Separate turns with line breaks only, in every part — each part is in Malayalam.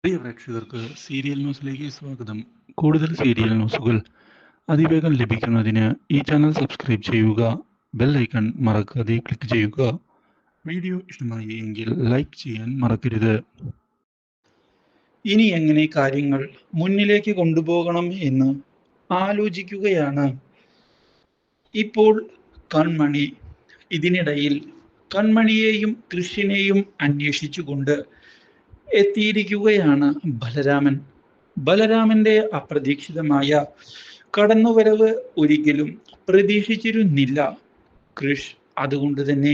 പ്രിയ പ്രേക്ഷകർക്ക് സീരിയൽ ന്യൂസിലേക്ക് സ്വാഗതം. കൂടുതൽ സീരിയൽ ന്യൂസുകൾ അതിവേഗം ലഭിക്കുന്നതിന് ഈ ചാനൽ സബ്സ്ക്രൈബ് ചെയ്യുക. ബെൽ ഐക്കൺ മറക്കാതെ ക്ലിക്ക് ചെയ്യുക. വീഡിയോ ഇഷ്ടമായി എങ്കിൽ ലൈക്ക് ചെയ്യാൻ മറക്കരുത്. ഇനി എങ്ങനെ കാര്യങ്ങൾ മുന്നിലേക്ക് കൊണ്ടുപോകണം എന്ന് ആലോചിക്കുകയാണ് ഇപ്പോൾ കൺമണി. ഇതിനിടയിൽ കൺമണിയെയും കൃഷിനെയും അന്വേഷിച്ചുകൊണ്ട് എത്തിയിരിക്കുകയാണ് ബലരാമൻ. ബലരാമന്റെ അപ്രതീക്ഷിതമായ കടന്നുവരവ് ഒരിക്കലും പ്രതീക്ഷിച്ചിരുന്നില്ല കൃഷ്. അതുകൊണ്ട് തന്നെ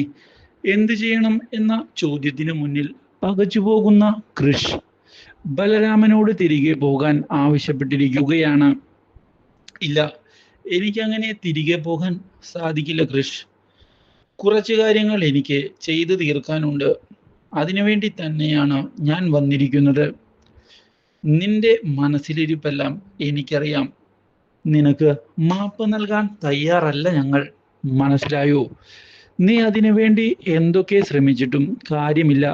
എന്തു ചെയ്യണം എന്ന ചോദ്യത്തിന് മുന്നിൽ പകച്ചുപോകുന്ന കൃഷ് ബലരാമനോട് തിരികെ പോകാൻ ആവശ്യപ്പെട്ടിരിക്കുകയാണ്. ഇല്ല, എനിക്കങ്ങനെ തിരികെ പോകാൻ സാധിക്കില്ല കൃഷ്. കുറച്ച് കാര്യങ്ങൾ എനിക്ക് ചെയ്തു തീർക്കാനുണ്ട്. അതിനുവേണ്ടി തന്നെയാണ് ഞാൻ വന്നിരിക്കുന്നത്. നിന്റെ മനസ്സിലിരിപ്പെല്ലാം എനിക്കറിയാം. നിനക്ക് മാപ്പ് നൽകാൻ തയ്യാറല്ല ഞങ്ങൾ, മനസ്സിലായോ? നീ അതിനു വേണ്ടി എന്തൊക്കെ ശ്രമിച്ചിട്ടും കാര്യമില്ല.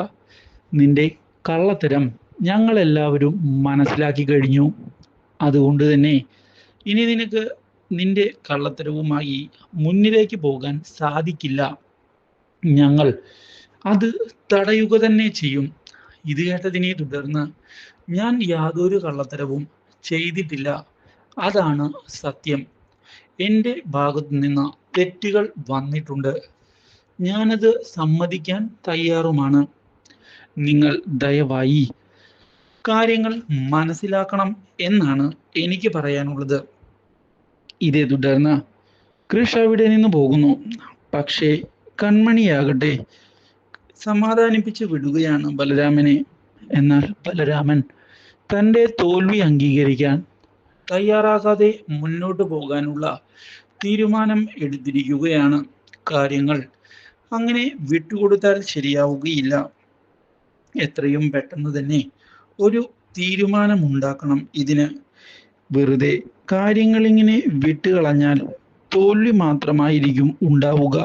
നിന്റെ കള്ളത്തരം ഞങ്ങളെല്ലാവരും മനസ്സിലാക്കി കഴിഞ്ഞു. അതുകൊണ്ട് തന്നെ ഇനി നിനക്ക് നിന്റെ കള്ളത്തരവുമായി മുന്നിലേക്ക് പോകാൻ സാധിക്കില്ല. ഞങ്ങൾ അത് തടയുക തന്നെ ചെയ്യും. ഇത് കേട്ടതിനെ തുടർന്ന് ഞാൻ യാതൊരു കള്ളത്തരവും ചെയ്തിട്ടില്ല, അതാണ് സത്യം. എൻ്റെ ഭാഗത്തു നിന്ന് തെറ്റുകൾ വന്നിട്ടുണ്ട്, ഞാനത് സമ്മതിക്കാൻ തയ്യാറുമാണ്. നിങ്ങൾ ദയവായി കാര്യങ്ങൾ മനസ്സിലാക്കണം എന്നാണ് എനിക്ക് പറയാനുള്ളത്. ഇതേ തുടർന്ന് കൃഷ് അവിടെ നിന്ന് പോകുന്നു. പക്ഷേ കൺമണിയാകട്ടെ സമാധാനിപ്പിച്ച് വിടുകയാണ് ബലരാമനെ. എന്നാൽ ബലരാമൻ തൻ്റെ തോൽവി അംഗീകരിക്കാൻ തയ്യാറാകാതെ മുന്നോട്ട് പോകാനുള്ള തീരുമാനം എടുത്തിരിക്കുകയാണ്. കാര്യങ്ങൾ അങ്ങനെ വിട്ടുകൊടുത്താൽ ശരിയാവുകയില്ല. എത്രയും പെട്ടെന്ന് തന്നെ ഒരു തീരുമാനമുണ്ടാക്കണം ഇതിന്. വെറുതെ കാര്യങ്ങൾ ഇങ്ങനെ വിട്ടുകളഞ്ഞാൽ തോൽവി മാത്രമായിരിക്കും ഉണ്ടാവുക.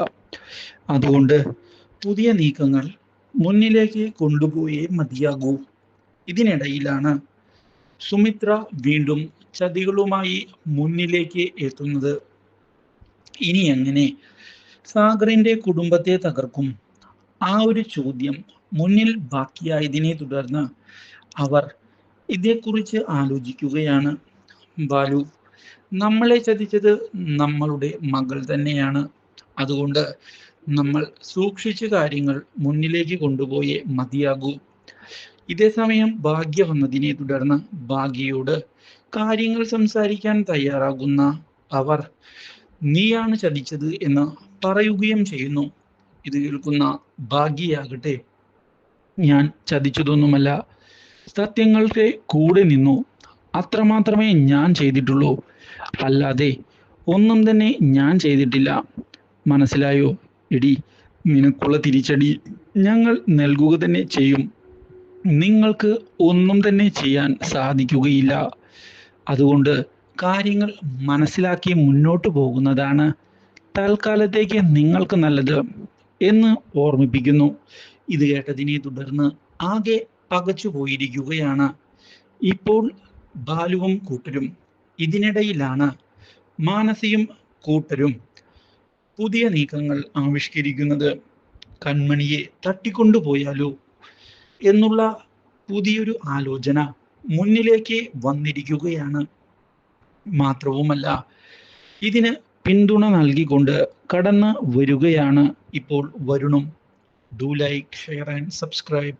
അതുകൊണ്ട് പുതിയ നീക്കങ്ങൾ മുന്നിലേക്ക് കൊണ്ടുപോയേ മതിയാകൂ. ഇതിനിടയിലാണ് സുമിത്ര വീണ്ടും ചതികളുമായി മുന്നിലേക്ക് എത്തുന്നത്. ഇനി എങ്ങനെ സാഗറിന്റെ കുടുംബത്തെ തകർക്കും? ആ ഒരു ചോദ്യം മുന്നിൽ ബാക്കിയായതിനെ തുടർന്ന് അവർ ഇതേക്കുറിച്ച് ആലോചിക്കുകയാണ്. ബാലു, നമ്മളെ ചതിച്ചത് നമ്മളുടെ മകൾ തന്നെയാണ്. അതുകൊണ്ട് നമ്മൾ സൂക്ഷിച്ച് കാര്യങ്ങൾ മുന്നിലേക്ക് കൊണ്ടുപോയേ മതിയാകൂ. ഇതേ സമയം ഭാഗ്യ വന്നതിനെ തുടർന്ന് ഭാഗ്യയോട് കാര്യങ്ങൾ സംസാരിക്കാൻ തയ്യാറാകുന്ന അവർ നീയാണ് ചതിച്ചത് എന്ന് പറയുകയും ചെയ്യുന്നു. ഇത് കേൾക്കുന്ന ഭാഗ്യയാകട്ടെ, ഞാൻ ചതിച്ചതൊന്നുമല്ല, സത്യങ്ങൾക്ക് കൂടെ നിന്നു, അത്രമാത്രമേ ഞാൻ ചെയ്തിട്ടുള്ളൂ, അല്ലാതെ ഒന്നും തന്നെ ഞാൻ ചെയ്തിട്ടില്ല. മനസ്സിലായോ? എടി, നിനക്കുള്ള തിരിച്ചടി ഞങ്ങൾ നൽകുക തന്നെ ചെയ്യും. നിങ്ങൾക്ക് ഒന്നും തന്നെ ചെയ്യാൻ സാധിക്കുകയില്ല. അതുകൊണ്ട് കാര്യങ്ങൾ മനസ്സിലാക്കി മുന്നോട്ട് പോകുന്നതാണ് തൽക്കാലത്തേക്ക് നിങ്ങൾക്ക് നല്ലത് എന്ന് ഓർമ്മിപ്പിക്കുന്നു. ഇത് കേട്ടതിനെ തുടർന്ന് ആകെ പകച്ചു പോയിരിക്കുകയാണ് ഇപ്പോൾ ബാലുവും കൂട്ടരും. ഇതിനിടയിലാണ് മാനസിയും കൂട്ടരും പുതിയ നീക്കങ്ങൾ ആവിഷ്കരിക്കുന്നത്. കൺമണിയെ തട്ടിക്കൊണ്ടുപോയാലോ എന്നുള്ള പുതിയൊരു ആലോചന മുന്നിലേക്ക് വന്നിരിക്കുകയാണ്. മാത്രവുമല്ല, ഇതിന് പിന്തുണ നൽകിക്കൊണ്ട് കടന്ന് വരികയാണ് ഇപ്പോൾ വരുണും. Do like, share and subscribe.